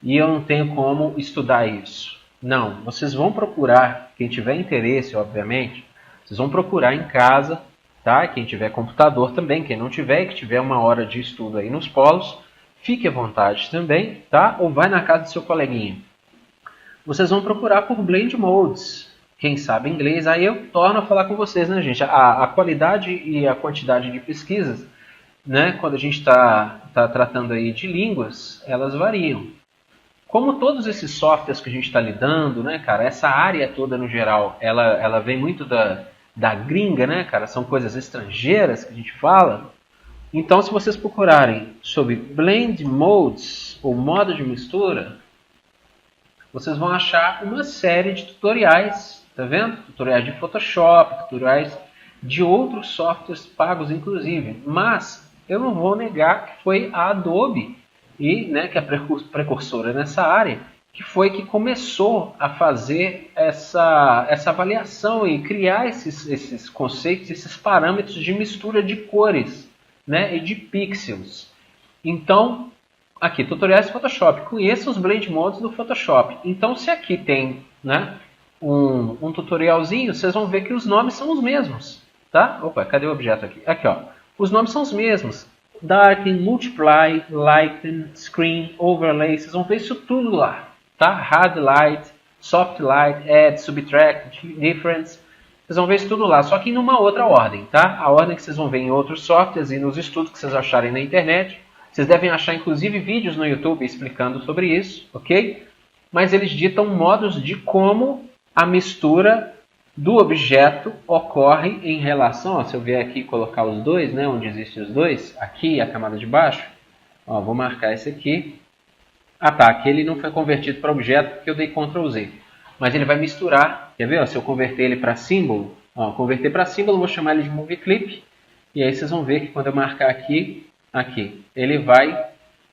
E eu não tenho como estudar isso? Não, vocês vão procurar, quem tiver interesse, obviamente, vocês vão procurar em casa, tá? Quem tiver computador também, quem não tiver e que tiver uma hora de estudo aí nos polos, fique à vontade também, tá? Ou vai na casa do seu coleguinha. Vocês vão procurar por Blend Modes. Quem sabe inglês, aí eu torno a falar com vocês, né, gente? A qualidade e a quantidade de pesquisas, né, quando a gente está tratando aí de línguas, elas variam. Como todos esses softwares que a gente está lidando, né, cara, essa área toda no geral, ela vem muito da gringa, né, cara? São coisas estrangeiras que a gente fala. Então, se vocês procurarem sobre Blend Modes, ou modo de mistura, vocês vão achar uma série de tutoriais, tá vendo? Tutoriais de Photoshop, tutoriais de outros softwares pagos inclusive. Mas eu não vou negar que foi a Adobe, né, que é a precursora nessa área, que foi que começou a fazer essa avaliação e criar esses conceitos, esses parâmetros de mistura de cores, né, e de pixels. Então, aqui, tutoriais de Photoshop. Conheça os Blend Modes do Photoshop. Então, se aqui tem, né, um tutorialzinho, vocês vão ver que os nomes são os mesmos. Tá? Opa, cadê o objeto aqui? Aqui, ó. Os nomes são os mesmos. Darken, Multiply, Lighten, Screen, Overlay. Vocês vão ver isso tudo lá. Tá? Hard Light, Soft Light, Add, Subtract, Difference. Vocês vão ver isso tudo lá, só que em uma outra ordem. Tá? A ordem que vocês vão ver em outros softwares e nos estudos que vocês acharem na internet. Vocês devem achar, inclusive, vídeos no YouTube explicando sobre isso, ok? Mas eles ditam modos de como a mistura do objeto ocorre em relação... Ó, se eu vier aqui e colocar os dois, né, onde existem os dois, aqui a camada de baixo, ó, vou marcar esse aqui. Ah tá, aqui ele não foi convertido para objeto porque eu dei Ctrl Z. Mas ele vai misturar, quer ver? Ó, se eu converter ele para símbolo, ó, converter para símbolo, vou chamar ele de Movie Clip. E aí vocês vão ver que quando eu marcar aqui, ele vai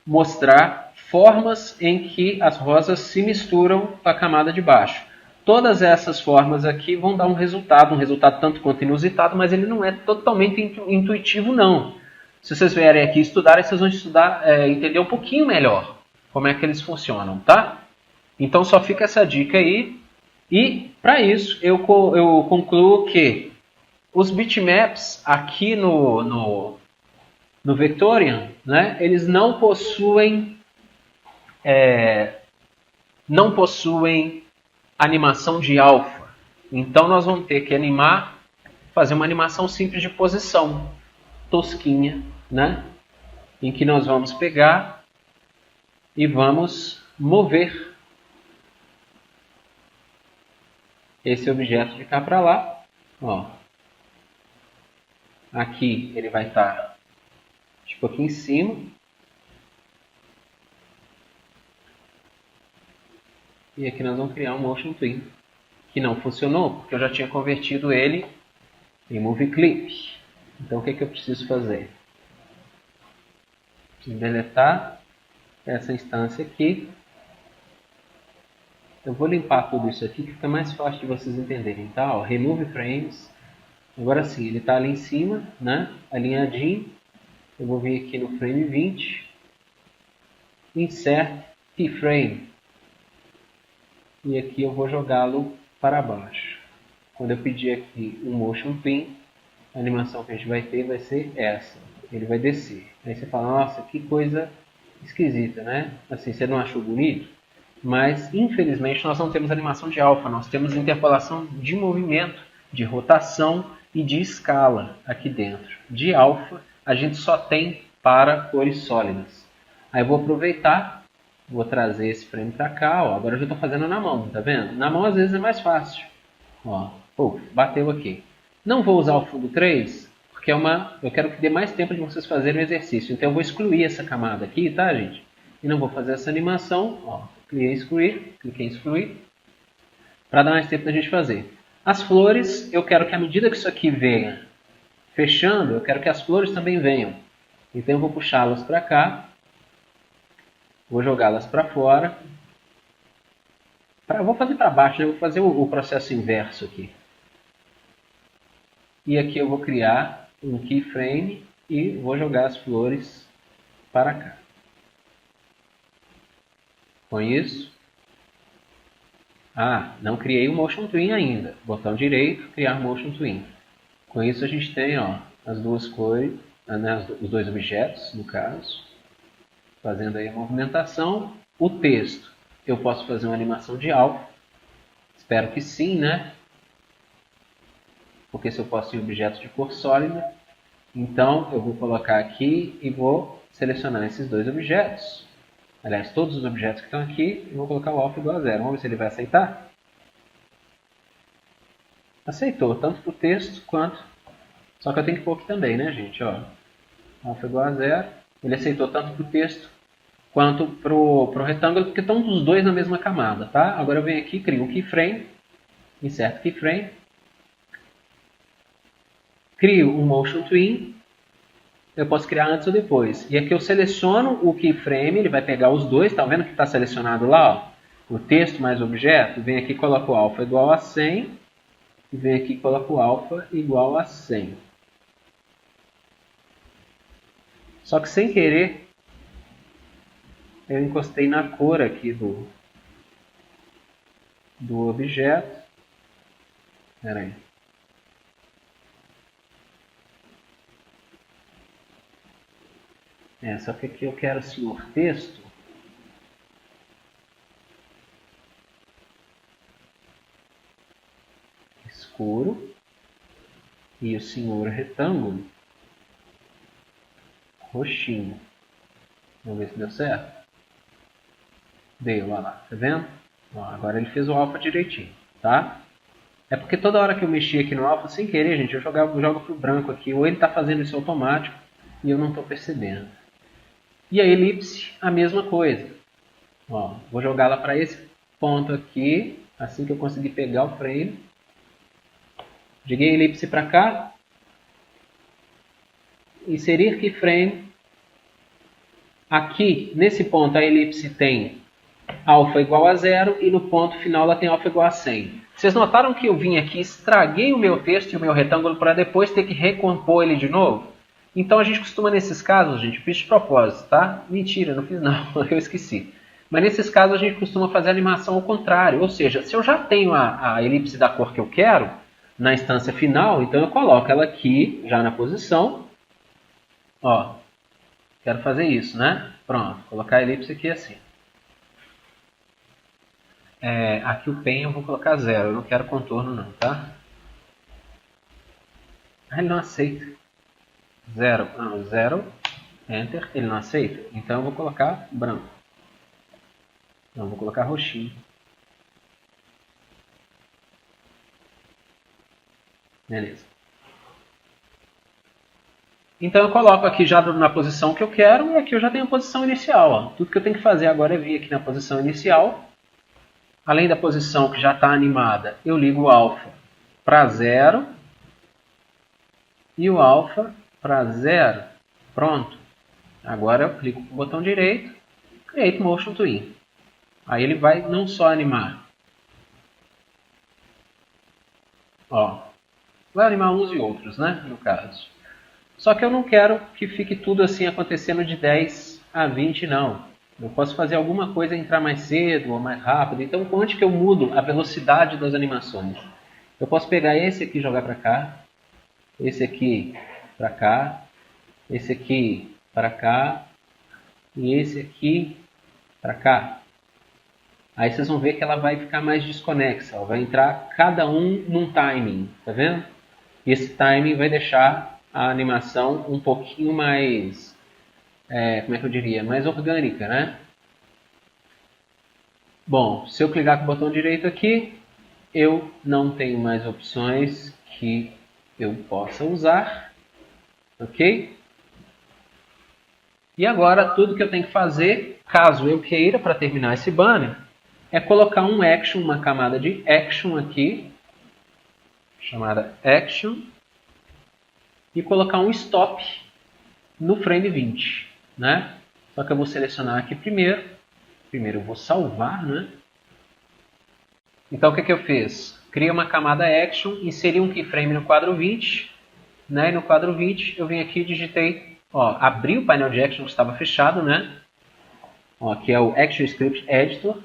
mostrar formas em que as rosas se misturam com a camada de baixo. Todas essas formas aqui vão dar um resultado tanto quanto inusitado, mas ele não é totalmente intuitivo não. Se vocês vierem aqui estudarem, vocês vão entender um pouquinho melhor como é que eles funcionam, tá? Então só fica essa dica aí. E para isso eu concluo que os bitmaps aqui no Vectorian, né, eles não possuem animação de alfa. Então nós vamos ter que fazer uma animação simples de posição, tosquinha, né, em que nós vamos pegar e vamos mover esse objeto de cá para lá. Ó. Aqui ele vai estar tipo aqui em cima. E aqui nós vamos criar um Motion Twin, que não funcionou, porque eu já tinha convertido ele em Movie Clip. Então o que eu preciso fazer? Preciso deletar essa instância aqui. Eu vou limpar tudo isso aqui, que fica mais fácil de vocês entenderem, tá? Ó, Remove Frames. Agora sim, ele está ali em cima, né? Alinhadinho. Eu vou vir aqui no frame 20. Insert Keyframe. E aqui eu vou jogá-lo para baixo. Quando eu pedir aqui um Motion Pin, a animação que a gente vai ter vai ser essa. Ele vai descer. Aí você fala, nossa, que coisa esquisita, né? Assim, você não achou bonito? Mas, infelizmente, nós não temos animação de alfa. Nós temos interpolação de movimento, de rotação e de escala aqui dentro. De alfa, a gente só tem para cores sólidas. Aí eu vou aproveitar, vou trazer esse frame para cá. Ó. Agora eu já estou fazendo na mão, tá vendo? Na mão, às vezes, é mais fácil. Ó, bateu aqui. Não vou usar o fundo 3, porque eu quero que dê mais tempo de vocês fazerem o exercício. Então eu vou excluir essa camada aqui, tá, gente? E não vou fazer essa animação. Ó, cliquei em excluir, para dar mais tempo da gente fazer. As flores, eu quero que à medida que isso aqui venha fechando, eu quero que as flores também venham. Então eu vou puxá-las para cá, vou jogá-las para fora. Vou fazer para baixo, né? Vou fazer o processo inverso aqui. E aqui eu vou criar um keyframe e vou jogar as flores para cá. Com isso, não criei o Motion Twin ainda. Botão direito, criar Motion Twin. Com isso a gente tem as duas cores, né, os dois objetos, no caso. Fazendo aí a movimentação. O texto, eu posso fazer uma animação de alfa. Espero que sim, né? Porque se eu posso ir objetos de cor sólida, então eu vou colocar aqui e vou selecionar esses dois objetos. Aliás, todos os objetos que estão aqui, eu vou colocar o alfa igual a 0. Vamos ver se ele vai aceitar. Aceitou, tanto para o texto quanto... Só que eu tenho que pôr aqui também, né, gente? Ó, alfa igual a 0. Ele aceitou tanto para o texto quanto para o retângulo, porque estão os dois na mesma camada, tá? Agora eu venho aqui, crio um keyframe, inserto keyframe, crio um Motion Twin. Eu posso criar antes ou depois. E aqui eu seleciono o keyframe, ele vai pegar os dois, tá vendo que está selecionado lá? Ó, o texto mais o objeto, vem aqui e coloco o alfa igual a 100, e vem aqui e coloco o alfa igual a 100. Só que sem querer, eu encostei na cor aqui do objeto. Espera aí. Só que aqui eu quero o senhor texto escuro e o senhor retângulo roxinho. Vamos ver se deu certo. Deu, olha lá, tá vendo? Ó, agora ele fez o alfa direitinho, tá? É porque toda hora que eu mexi aqui no alfa, sem querer, gente, eu jogo pro branco aqui, ou ele está fazendo isso automático e eu não estou percebendo. E a elipse, a mesma coisa. Ó, vou jogá-la para esse ponto aqui, assim que eu conseguir pegar o frame. Joguei a elipse para cá. Inserir keyframe. Aqui, nesse ponto, a elipse tem alfa igual a 0 e no ponto final ela tem alfa igual a 100. Vocês notaram que eu vim aqui, estraguei o meu texto e o meu retângulo para depois ter que recompor ele de novo? Então a gente costuma, nesses casos, gente, fiz de propósito, tá? Mentira, não fiz não, eu esqueci. Mas nesses casos a gente costuma fazer a animação ao contrário. Ou seja, se eu já tenho a elipse da cor que eu quero, na instância final, então eu coloco ela aqui, já na posição. Ó, quero fazer isso, né? Pronto, colocar a elipse aqui assim. Aqui o pen eu vou colocar 0, eu não quero contorno não, tá? Ele não aceita. 0, não, 0, Enter, ele não aceita. Então eu vou colocar branco. Não, vou colocar roxinho. Beleza. Então eu coloco aqui já na posição que eu quero e aqui eu já tenho a posição inicial. Ó. Tudo que eu tenho que fazer agora é vir aqui na posição inicial. Além da posição que já está animada, eu ligo o alfa para 0 e o alfa para 0. Pronto. Agora eu clico com o botão direito, Create Motion Twin. Aí ele vai não só animar, ó, vai animar uns e outros, né, no caso. Só que eu não quero que fique tudo assim acontecendo de 10 a 20, não. Eu posso fazer alguma coisa entrar mais cedo ou mais rápido. Então, onde que eu mudo a velocidade das animações? Eu posso pegar esse aqui e jogar para cá. esse aqui para cá, esse aqui para cá e esse aqui para cá. Aí vocês vão ver que ela vai ficar mais desconexa, ela vai entrar cada um num timing, tá vendo? E esse timing vai deixar a animação um pouquinho mais, como é que eu diria, mais orgânica, né? Bom, se eu clicar com o botão direito aqui, eu não tenho mais opções que eu possa usar, ok? E agora tudo que eu tenho que fazer, caso eu queira, para terminar esse banner, é colocar um action, uma camada de action aqui, chamada action, e colocar um stop no frame 20, né? Só que eu vou selecionar aqui primeiro eu vou salvar, né? Então o que eu fiz? Criei uma camada action, inseri um keyframe no quadro 20, né? E no quadro 20 eu vim aqui e digitei, ó, abri o painel de action que estava fechado, né? Ó, aqui é o Action Script Editor.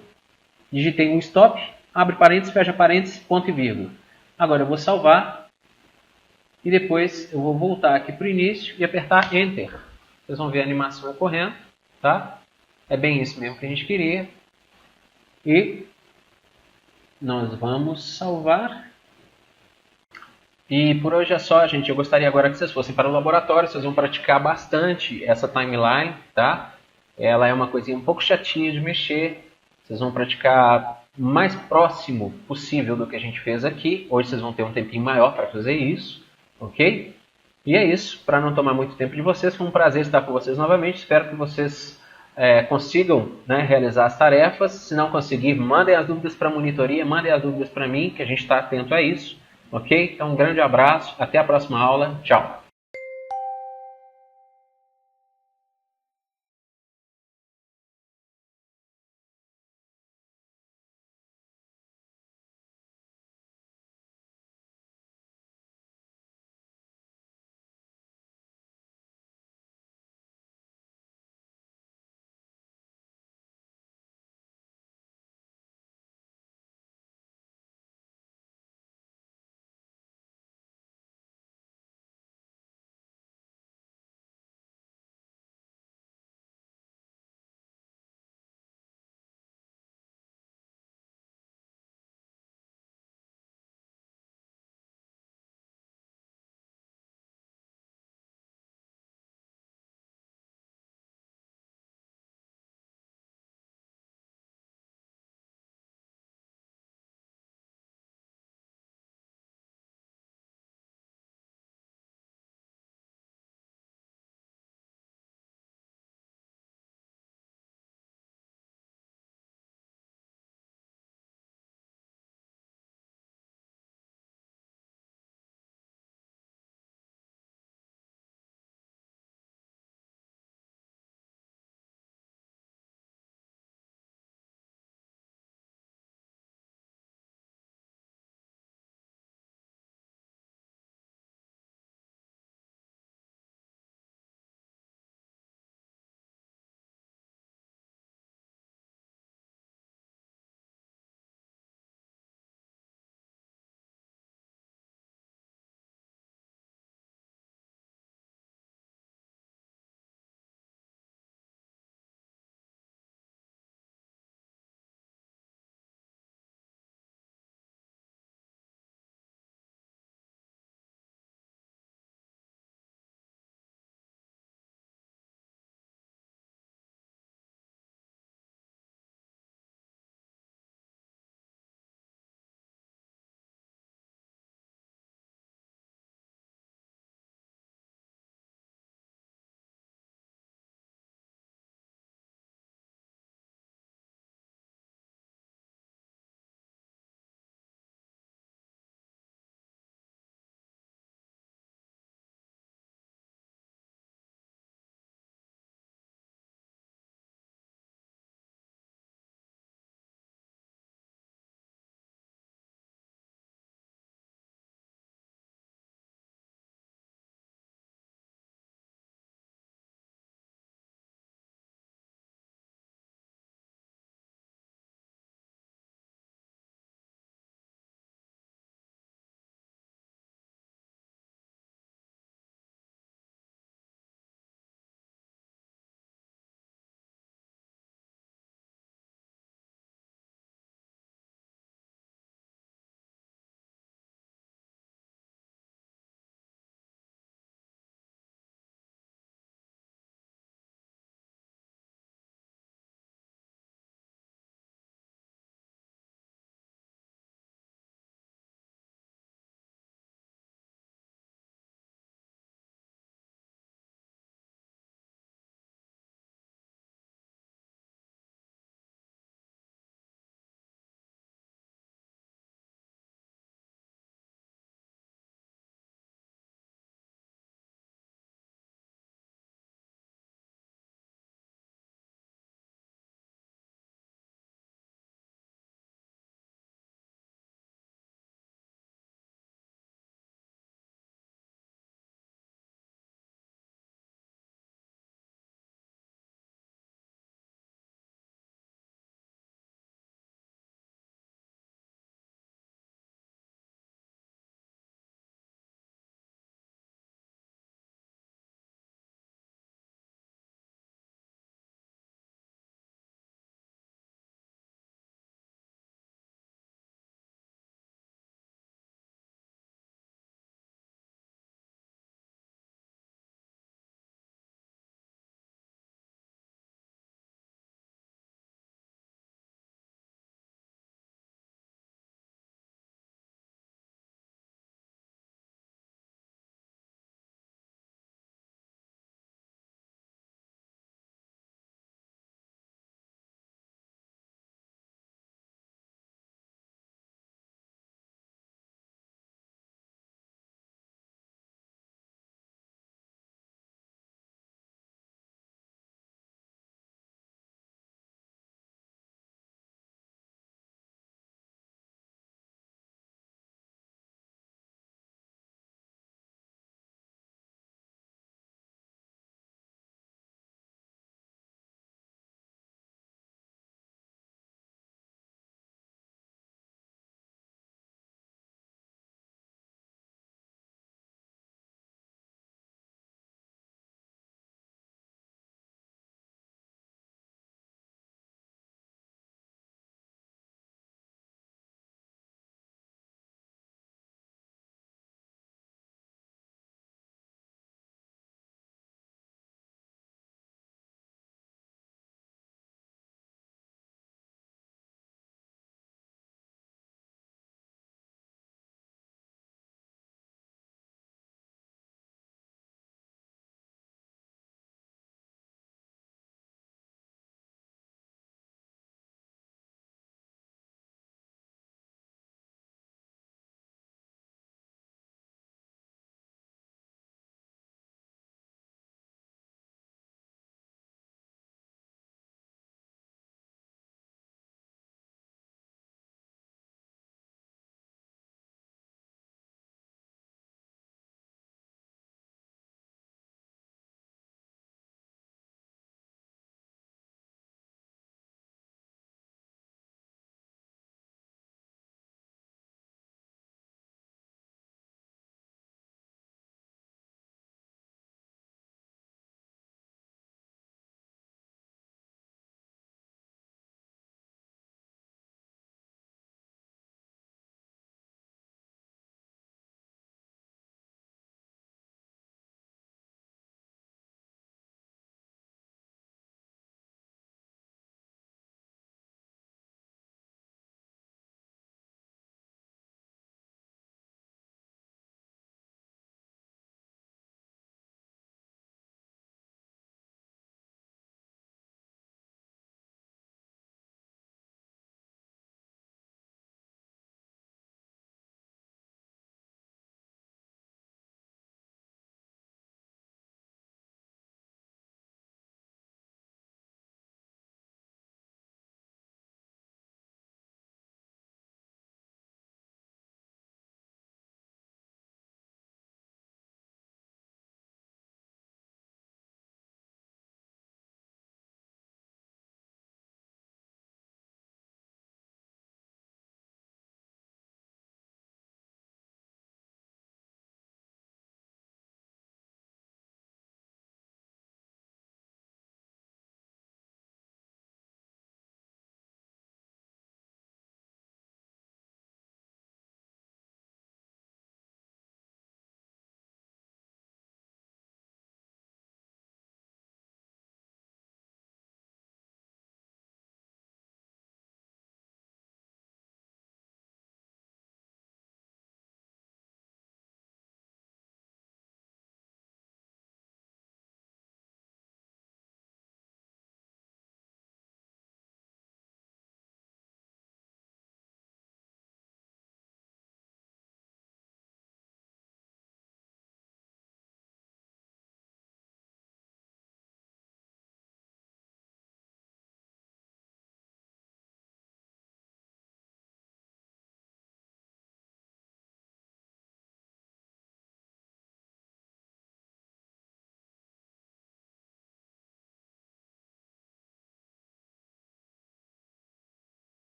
Digitei um stop, abre parênteses, fecha parênteses, ponto e vírgula. Agora eu vou salvar e depois eu vou voltar aqui para o início e apertar Enter. Vocês vão ver a animação ocorrendo, tá? É bem isso mesmo que a gente queria. E nós vamos salvar. E por hoje é só, gente. Eu gostaria agora que vocês fossem para o laboratório. Vocês vão praticar bastante essa timeline, tá? Ela é uma coisinha um pouco chatinha de mexer. Vocês vão praticar o mais próximo possível do que a gente fez aqui. Hoje vocês vão ter um tempinho maior para fazer isso, ok? E é isso. Para não tomar muito tempo de vocês, foi um prazer estar com vocês novamente. Espero que vocês consigam, né, realizar as tarefas. Se não conseguir, mandem as dúvidas para a monitoria, mandem as dúvidas para mim, que a gente está atento a isso, ok? Então, um grande abraço. Até a próxima aula. Tchau.